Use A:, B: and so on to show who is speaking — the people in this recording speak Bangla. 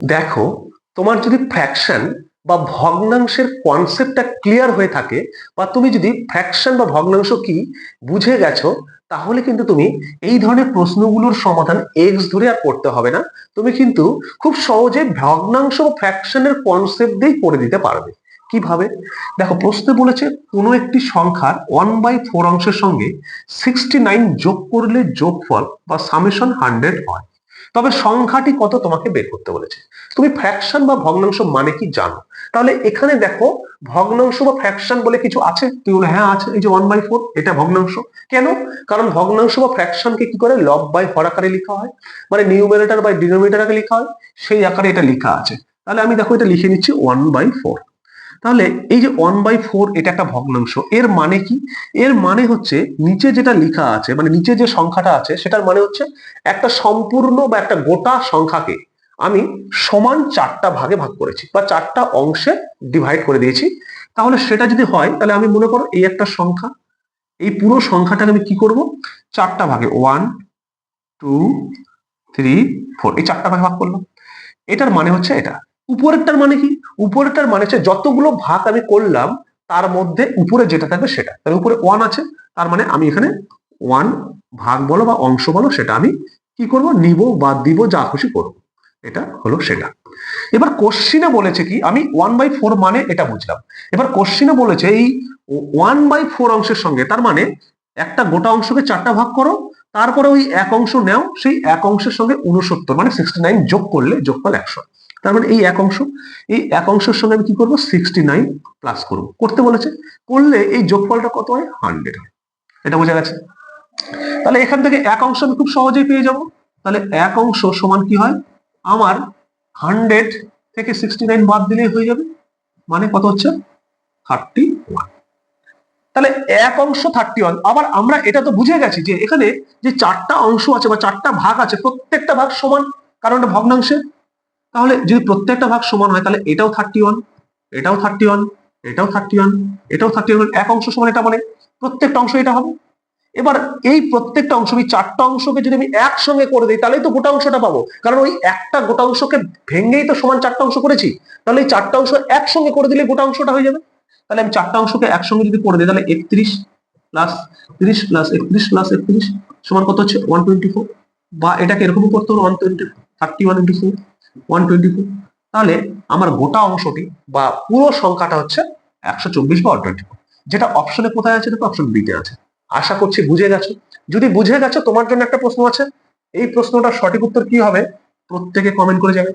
A: দেখো, তোমার যদি ফ্র্যাকশন বা ভগ্নাংশের কনসেপ্টটা ক্লিয়ার হয়ে থাকে, বা তুমি যদি ফ্র্যাকশন বা ভগ্নাংশ কি বুঝে গেছো, তাহলে কিন্তু তুমি এই ধরনের প্রশ্নগুলোর সমাধান এক্স ধরে আর করতে হবে না। তুমি কিন্তু খুব সহজে ভগ্নাংশ বা ফ্র্যাকশনের কনসেপ্ট দিয়েই করে দিতে পারবে। কিভাবে? দেখো, প্রশ্নে বলেছে কোনো একটি সংখ্যার 1/4 অংশের সঙ্গে 69 যোগ করলে যোগফল বা সামেশন 100 হয়, তবে সংখ্যাটি কত তোমাকে বের করতে বলেছে। তুমি ফ্র্যাকশন বা ভগ্নাংশ মানে কি জানো? তাহলে এখানে দেখো, ভগ্নাংশ বা ফ্র্যাকশন বলে কিছু আছে? তুই বলে হ্যাঁ আছে, এই যে 1/4 এটা ভগ্নাংশ। কেন? কারণ ভগ্নাংশ বা ফ্র্যাকশনকে কি করে লব বাই হর আকারে লেখা হয়, মানে নিউমারেটর বাই ডিনোমিনেটর আকারে লেখা হয়, সেই আকারে এটা লেখা আছে। তাহলে আমি দেখো এটা লিখে নিচ্ছি 1/4। তাহলে এই যে 1/4 এটা একটা ভগ্নাংশ, এর মানে কি? এর মানে হচ্ছে নিচে যেটা লেখা আছে, মানে নিচে যে সংখ্যাটা আছে সেটার মানে হচ্ছে একটা সম্পূর্ণ বা একটা গোটা সংখ্যাকে আমি সমান 4টা ভাগে ভাগ করেছি বা 4টা অংশে ডিভাইড করে দিয়েছি। তাহলে সেটা যদি হয়, তাহলে আমি মনে করো এই একটা সংখ্যা, এই পুরো সংখ্যাটাকে আমি কি করব, 4টা ভাগে 1 2 3 4 এই 4টা ভাগে ভাগ করলাম। এটার মানে হচ্ছে এটা। উপরেরটার মানে কি? উপরেরটার মানে হচ্ছে যতগুলো ভাগ আমি করলাম তার মধ্যে উপরে যেটা থাকবে সেটা। তাহলে উপরে 1 আছে, তার মানে আমি এখানে 1 ভাগ বলো বা অংশ বলো, সেটা আমি কি করব, নিব, বাদ দিব, যা খুশি করব। এটা হলো সেটা। এবার কোশ্চিনে বলেছে কি, আমি 1/4 মানে এটা বুঝলাম। এবার কোশ্চিনে বলেছে এই 1/4 অংশের সঙ্গে, তার মানে একটা গোটা অংশকে 4টা ভাগ করো, তারপরে ওই এক অংশ নাও, সেই এক অংশের সঙ্গে 69 মানে 69 যোগ করলে যোগফল 100। তার মানে এই এক অংশ, এই এক অংশের সঙ্গে আমি কি করবো, 69 প্লাস করবো, করতে বলেছে। করলে এই যোগফলটা কত হয়, 100 হয়। এটা বোঝা গেছে? তাহলে এখান থেকে এক অংশ আমি খুব সহজেই পেয়ে যাব। তাহলে এক অংশ সমান কি হয় আমার, 100 থেকে 69 বাদ দিলেই হয়ে যাবে, মানে কত হচ্ছে, 31। তাহলে এক অংশ 31। আবার আমরা এটা তো বুঝে গেছি যে এখানে যে 4টা অংশ আছে বা 4টা ভাগ আছে, প্রত্যেকটা ভাগ সমান, কারণ এটা ভগ্নাংশে। তাহলে যদি প্রত্যেকটা ভাগ সমান হয়, তাহলে এটাও 31, এটাও 31, এটাও 31, এটাও 31, এক অংশ সমান, এটা মানে প্রত্যেকটা অংশ এটা হবে। এবার এই প্রত্যেকটা অংশ, এই 4টা অংশকে যদি আমি একসঙ্গে করে দিই, তাহলেই তো গোটা অংশটা পাবো, কারণ ওই একটা গোটা অংশকে ভেঙেই তো সমান 4টা অংশ করেছি। তাহলে এই 4টা অংশ একসঙ্গে করে দিলে গোটা অংশটা হয়ে যাবে। তাহলে আমি 4টা অংশকে একসঙ্গে যদি করে দিই, তাহলে 31 প্লাস 30 প্লাস 31 প্লাস 31 সমান কত হচ্ছে, 124। বা এটাকে এরকমও করতে হলো 120, 31 ইন্টু 4, 124। তাহলে আমার গোটা অংশটি বা পুরো সংখ্যাটা হচ্ছে 124 বা 124, যেটা অপশনে কোথায় আছে, দেখো অপশন বি তে আছে। আশা করছি বুঝে গেছো। যদি বুঝে গেছো, তোমার জন্য একটা প্রশ্ন আছে। এই প্রশ্নটার সঠিক উত্তর কি হবে, প্রত্যেকে কমেন্ট করে যাবে।